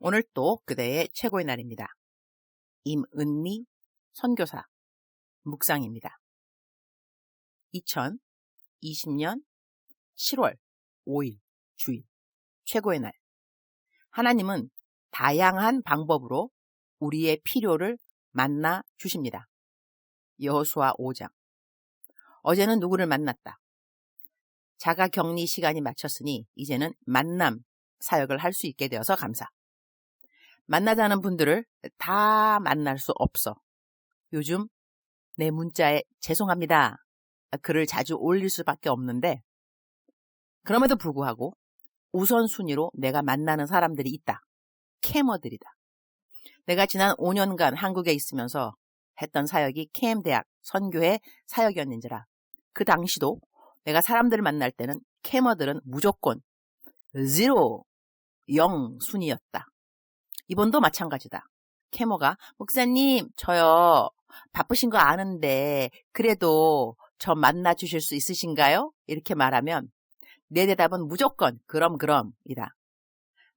오늘 또 그대의 최고의 날입니다. 임은미 선교사 묵상입니다. 2020년 7월 5일 주일 최고의 날. 하나님은 다양한 방법으로 우리의 필요를 만나 주십니다. 여호수아 5장. 어제는 누구를 만났다. 자가격리 시간이 마쳤으니 이제는 만남 사역을 할 수 있게 되어서 감사. 만나자는 분들을 다 만날 수 없어. 요즘 내 문자에 죄송합니다. 글을 자주 올릴 수밖에 없는데 그럼에도 불구하고 우선순위로 내가 만나는 사람들이 있다. 캠어들이다. 내가 지난 5년간 한국에 있으면서 했던 사역이 캠대학 선교회 사역이었는지라 그 당시도 내가 사람들을 만날 때는 캠어들은 무조건 0 순위였다. 이번도 마찬가지다. 캐머가 목사님 저요 바쁘신 거 아는데 그래도 저 만나 주실 수 있으신가요? 이렇게 말하면 내 대답은 무조건 그럼이다.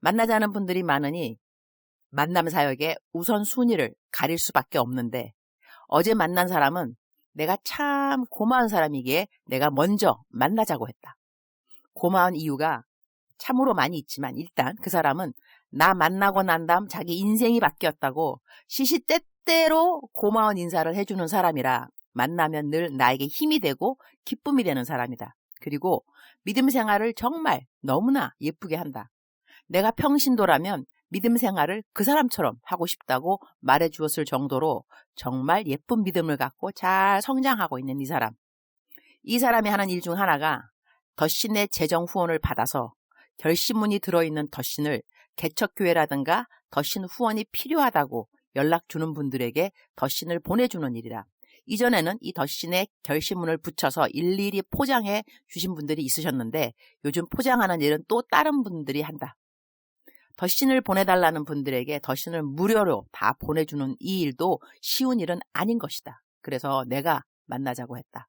만나자는 분들이 많으니 만남 사역의 우선순위를 가릴 수밖에 없는데 어제 만난 사람은 내가 참 고마운 사람이기에 내가 먼저 만나자고 했다. 고마운 이유가 참으로 많이 있지만 일단 그 사람은 나 만나고 난 다음 자기 인생이 바뀌었다고 시시때때로 고마운 인사를 해주는 사람이라 만나면 늘 나에게 힘이 되고 기쁨이 되는 사람이다. 그리고 믿음 생활을 정말 너무나 예쁘게 한다. 내가 평신도라면 믿음 생활을 그 사람처럼 하고 싶다고 말해 주었을 정도로 정말 예쁜 믿음을 갖고 잘 성장하고 있는 이 사람. 이 사람이 하는 일 중 하나가 덧신의 재정 후원을 받아서 결신문이 들어있는 덧신을 개척교회라든가 덧신 후원이 필요하다고 연락 주는 분들에게 덧신을 보내주는 일이라. 이전에는 이 덧신에 결신문을 붙여서 일일이 포장해 주신 분들이 있으셨는데 요즘 포장하는 일은 또 다른 분들이 한다. 덧신을 보내달라는 분들에게 덧신을 무료로 다 보내주는 이 일도 쉬운 일은 아닌 것이다. 그래서 내가 만나자고 했다.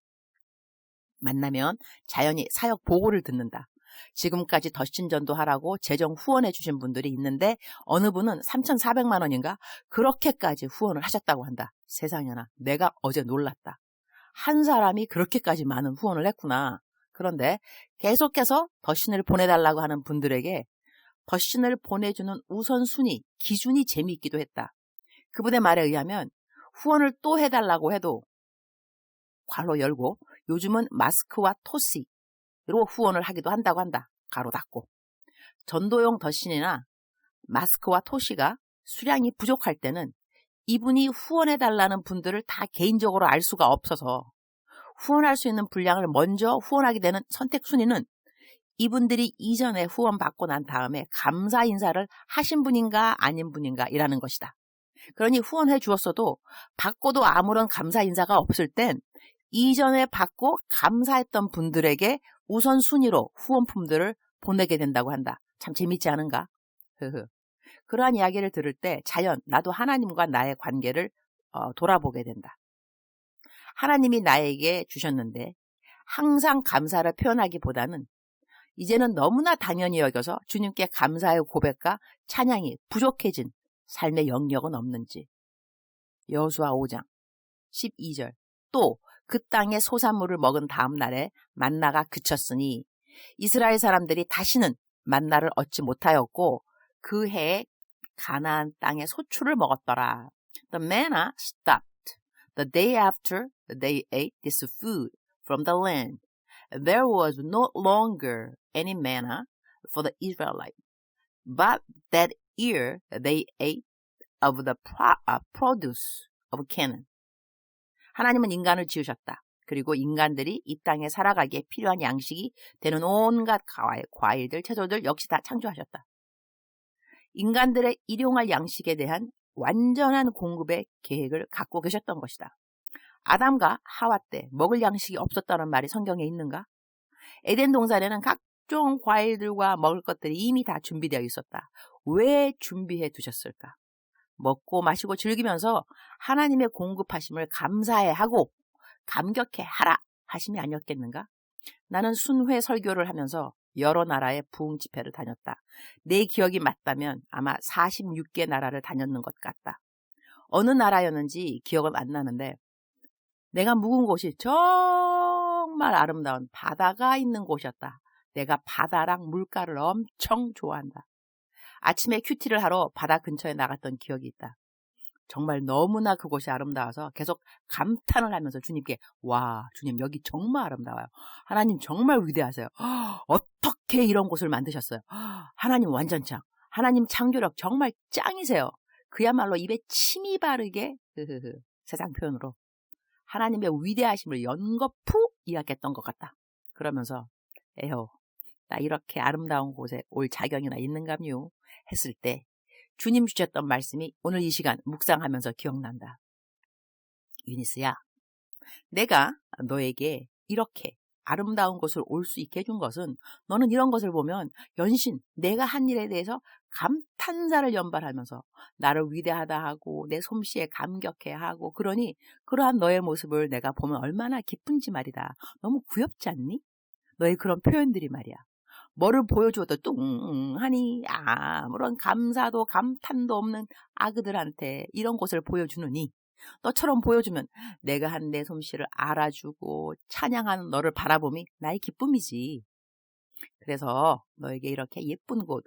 만나면 자연히 사역 보고를 듣는다. 지금까지 덧신 전도하라고 재정 후원해 주신 분들이 있는데 어느 분은 3,400만 원인가 그렇게까지 후원을 하셨다고 한다. 세상에나 내가 어제 놀랐다. 한 사람이 그렇게까지 많은 후원을 했구나. 그런데 계속해서 덧신을 보내달라고 하는 분들에게 덧신을 보내주는 우선순위, 기준이 재미있기도 했다. 그분의 말에 의하면 후원을 또 해달라고 해도 괄호 열고 요즘은 마스크와 토시로 후원을 하기도 한다고 한다. 가로 닫고. 전도용 덧신이나 마스크와 토시가 수량이 부족할 때는 이분이 후원해달라는 분들을 다 개인적으로 알 수가 없어서 후원할 수 있는 분량을 먼저 후원하게 되는 선택 순위는 이분들이 이전에 후원받고 난 다음에 감사 인사를 하신 분인가 아닌 분인가 이라는 것이다. 그러니 후원해 주었어도 받고도 아무런 감사 인사가 없을 땐 이전에 받고 감사했던 분들에게 우선순위로 후원품들을 보내게 된다고 한다. 참 재밌지 않은가? 그러한 이야기를 들을 때 자연 나도 하나님과 나의 관계를 돌아보게 된다. 하나님이 나에게 주셨는데 항상 감사를 표현하기보다는 이제는 너무나 당연히 여겨서 주님께 감사의 고백과 찬양이 부족해진 삶의 영역은 없는지. 여호수아 5장 12절. 또 그 땅의 소산물을 먹은 다음 날에 만나가 그쳤으니 이스라엘 사람들이 다시는 만나를 얻지 못하였고 그 해에 가나안 땅의 소출을 먹었더라. The manna stopped the day after they ate this food from the land. There was no longer any manna for the Israelites, but that year they ate of the produce of Canaan. 하나님은 인간을 지으셨다. 그리고 인간들이 이 땅에 살아가기에 필요한 양식이 되는 온갖 과일들, 채소들 역시 다 창조하셨다. 인간들의 일용할 양식에 대한 완전한 공급의 계획을 갖고 계셨던 것이다. 아담과 하와 때 먹을 양식이 없었다는 말이 성경에 있는가? 에덴 동산에는 각종 과일들과 먹을 것들이 이미 다 준비되어 있었다. 왜 준비해 두셨을까? 먹고 마시고 즐기면서 하나님의 공급하심을 감사해하고 감격해하라 하심이 아니었겠는가? 나는 순회 설교를 하면서 여러 나라의 부흥 집회를 다녔다. 내 기억이 맞다면 아마 46개 나라를 다녔는 것 같다. 어느 나라였는지 기억은 안 나는데 내가 묵은 곳이 정말 아름다운 바다가 있는 곳이었다. 내가 바다랑 물가를 엄청 좋아한다. 아침에 큐티를 하러 바다 근처에 나갔던 기억이 있다. 정말 너무나 그곳이 아름다워서 계속 감탄을 하면서 주님께 와, 주님 여기 정말 아름다워요. 하나님 정말 위대하세요. 어떻게 이런 곳을 만드셨어요? 하나님 완전 짱. 하나님 창조력 정말 짱이세요. 그야말로 입에 침이 바르게 세상 표현으로 하나님의 위대하심을 연거푸 이야기했던 것 같다. 그러면서 에휴, 나 이렇게 아름다운 곳에 올 자격이나 있는감요 했을 때 주님 주셨던 말씀이 오늘 이 시간 묵상하면서 기억난다. 유니스야, 내가 너에게 이렇게 아름다운 곳을 올 수 있게 해준 것은 너는 이런 것을 보면 연신 내가 한 일에 대해서 감탄사를 연발하면서 나를 위대하다 하고 내 솜씨에 감격해하고 그러니 그러한 너의 모습을 내가 보면 얼마나 기쁜지 말이다. 너무 귀엽지 않니? 너의 그런 표현들이 말이야. 뭐를 보여줘도 뚱하니 아무런 감사도 감탄도 없는 아그들한테 이런 곳을 보여주느니 너처럼 보여주면 내가 한 내 솜씨를 알아주고 찬양하는 너를 바라봄이 나의 기쁨이지. 그래서 너에게 이렇게 예쁜 곳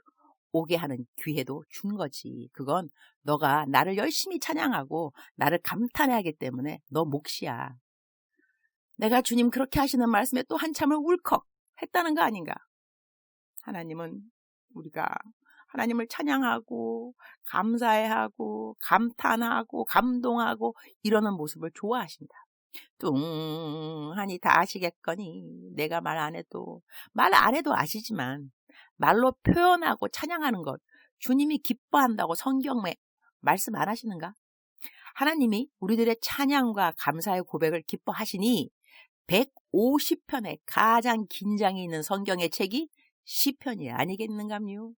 오게 하는 기회도 준 거지. 그건 너가 나를 열심히 찬양하고 나를 감탄해야 하기 때문에 너 몫이야. 내가 주님 그렇게 하시는 말씀에 또 한참을 울컥 했다는 거 아닌가. 하나님은 우리가 하나님을 찬양하고 감사해하고 감탄하고 감동하고 이러는 모습을 좋아하신다. 뚱하니 다 아시겠거니 내가 말 안 해도 아시지만 말로 표현하고 찬양하는 것 주님이 기뻐한다고 성경에 말씀 안 하시는가? 하나님이 우리들의 찬양과 감사의 고백을 기뻐하시니 150편의 가장 긴장이 있는 성경의 책이 시편이 아니겠는감요?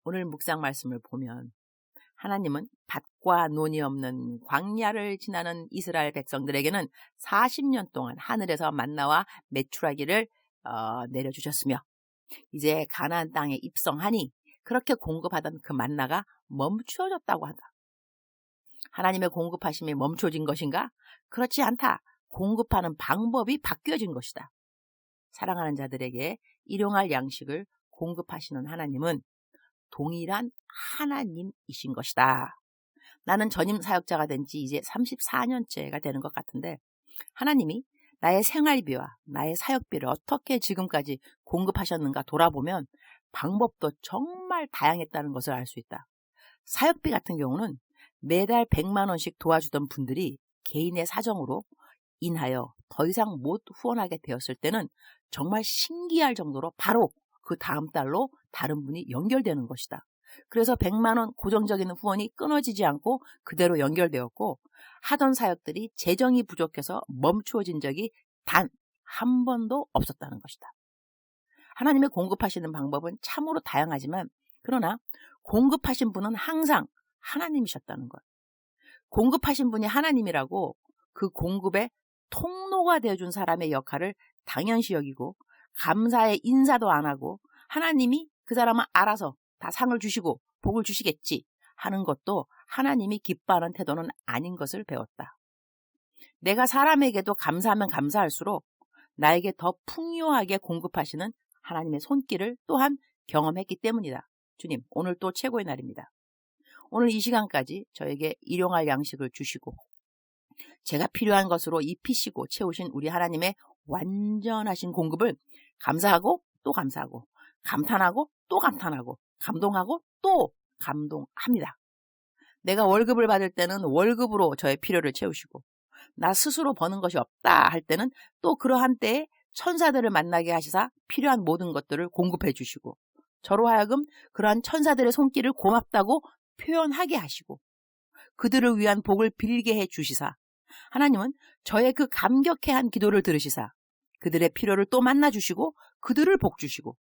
오늘 묵상 말씀을 보면 하나님은 밭과 논이 없는 광야를 지나는 이스라엘 백성들에게는 40년 동안 하늘에서 만나와 메추라기를 내려주셨으며 이제 가나안 땅에 입성하니 그렇게 공급하던 그 만나가 멈추어졌다고 한다. 하나님의 공급하심이 멈춰진 것인가? 그렇지 않다. 공급하는 방법이 바뀌어진 것이다. 사랑하는 자들에게 일용할 양식을 공급하시는 하나님은 동일한 하나님이신 것이다. 나는 전임 사역자가 된 지 이제 34년째가 되는 것 같은데 하나님이 나의 생활비와 나의 사역비를 어떻게 지금까지 공급하셨는가 돌아보면 방법도 정말 다양했다는 것을 알 수 있다. 사역비 같은 경우는 매달 100만 원씩 도와주던 분들이 개인의 사정으로 인하여 더 이상 못 후원하게 되었을 때는 정말 신기할 정도로 바로 그 다음 달로 다른 분이 연결되는 것이다. 그래서 100만 원 고정적인 후원이 끊어지지 않고 그대로 연결되었고 하던 사역들이 재정이 부족해서 멈추어진 적이 단 한 번도 없었다는 것이다. 하나님의 공급하시는 방법은 참으로 다양하지만 그러나 공급하신 분은 항상 하나님이셨다는 것. 공급하신 분이 하나님이라고 그 공급의 통로가 되어준 사람의 역할을 당연시 여기고 감사의 인사도 안 하고 하나님이 그 사람은 알아서 다 상을 주시고 복을 주시겠지 하는 것도 하나님이 기뻐하는 태도는 아닌 것을 배웠다. 내가 사람에게도 감사하면 감사할수록 나에게 더 풍요하게 공급하시는 하나님의 손길을 또한 경험했기 때문이다. 주님, 오늘 또 최고의 날입니다. 오늘 이 시간까지 저에게 일용할 양식을 주시고 제가 필요한 것으로 입히시고 채우신 우리 하나님의 완전하신 공급을 감사하고 또 감사하고 감탄하고 또 감탄하고 감동하고 또 감동합니다. 내가 월급을 받을 때는 월급으로 저의 필요를 채우시고 나 스스로 버는 것이 없다 할 때는 또 그러한 때에 천사들을 만나게 하시사 필요한 모든 것들을 공급해 주시고 저로 하여금 그러한 천사들의 손길을 고맙다고 표현하게 하시고 그들을 위한 복을 빌게 해 주시사 하나님은 저의 그 감격해한 기도를 들으시사 그들의 필요를 또 만나주시고 그들을 복주시고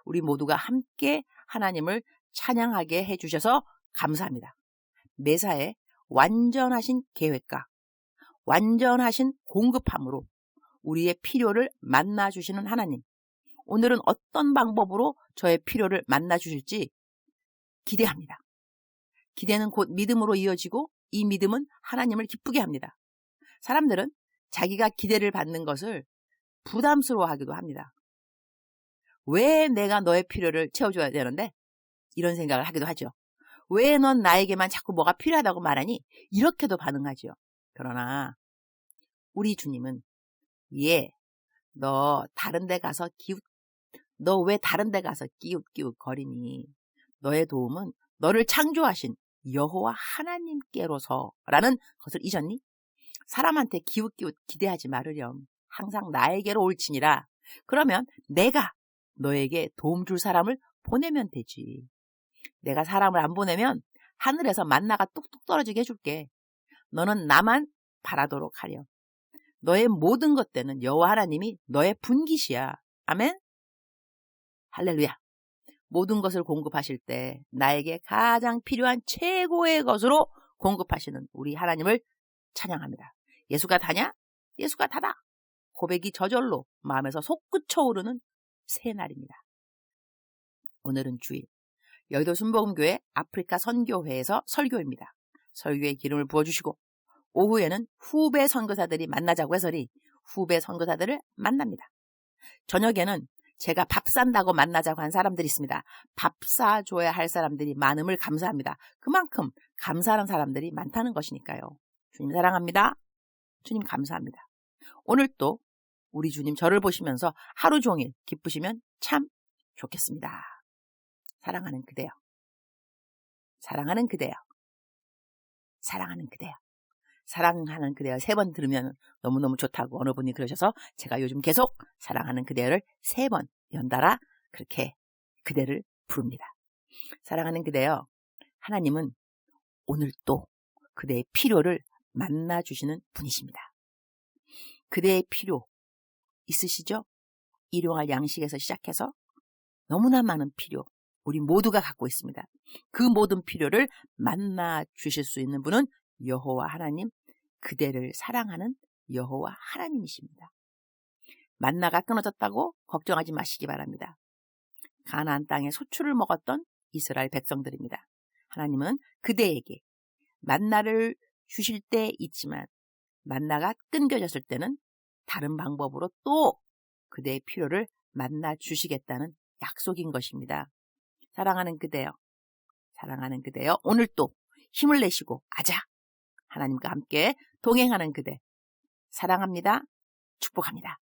우리 모두가 함께 하나님을 찬양하게 해주셔서 감사합니다. 매사에 완전하신 계획과 완전하신 공급함으로 우리의 필요를 만나주시는 하나님, 오늘은 어떤 방법으로 저의 필요를 만나주실지 기대합니다. 기대는 곧 믿음으로 이어지고 이 믿음은 하나님을 기쁘게 합니다. 사람들은 자기가 기대를 받는 것을 부담스러워하기도 합니다. 왜 내가 너의 필요를 채워줘야 되는데? 이런 생각을 하기도 하죠. 왜 넌 나에게만 자꾸 뭐가 필요하다고 말하니? 이렇게도 반응하죠. 그러나 우리 주님은 너 다른 데 가서 너 왜 다른 데 가서 끼웃끼웃 거리니? 너의 도움은 너를 창조하신 여호와 하나님께로서라는 것을 잊었니? 사람한테 기웃기웃 기대하지 말으렴. 항상 나에게로 올지니라. 그러면 내가 너에게 도움 줄 사람을 보내면 되지. 내가 사람을 안 보내면 하늘에서 만나가 뚝뚝 떨어지게 해줄게. 너는 나만 바라도록 하렴. 너의 모든 것들은 여호와 하나님이 너의 분깃이야. 아멘? 할렐루야. 모든 것을 공급하실 때 나에게 가장 필요한 최고의 것으로 공급하시는 우리 하나님을 찬양합니다. 예수가 다냐? 예수가 다다. 고백이 저절로 마음에서 솟구쳐 오르는 새날입니다. 오늘은 주일 여의도 순복음교회 아프리카 선교회에서 설교입니다. 설교에 기름을 부어주시고 오후에는 후배 선교사들이 만나자고 해서리 후배 선교사들을 만납니다. 저녁에는 제가 밥 산다고 만나자고 한 사람들이 있습니다. 밥 사줘야 할 사람들이 많음을 감사합니다. 그만큼 감사하는 사람들이 많다는 것이니까요. 주님 사랑합니다. 주님 감사합니다. 오늘 또 우리 주님 저를 보시면서 하루 종일 기쁘시면 참 좋겠습니다. 사랑하는 그대여. 사랑하는 그대여. 사랑하는 그대여. 사랑하는 그대여 3번 들으면 너무너무 좋다고 어느 분이 그러셔서 제가 요즘 계속 사랑하는 그대여를 3번 연달아 그렇게 그대를 부릅니다. 사랑하는 그대여, 하나님은 오늘 또 그대의 필요를 만나주시는 분이십니다. 그대의 필요 있으시죠? 일용할 양식에서 시작해서 너무나 많은 필요 우리 모두가 갖고 있습니다. 그 모든 필요를 만나주실 수 있는 분은 여호와 하나님, 그대를 사랑하는 여호와 하나님이십니다. 만나가 끊어졌다고 걱정하지 마시기 바랍니다. 가나안 땅에 소출을 먹었던 이스라엘 백성들입니다. 하나님은 그대에게 만나를 주실 때 있지만 만나가 끊겨졌을 때는 다른 방법으로 또 그대의 필요를 만나 주시겠다는 약속인 것입니다. 사랑하는 그대여, 사랑하는 그대여, 오늘 또 힘을 내시고 아자! 하나님과 함께 동행하는 그대 사랑합니다. 축복합니다.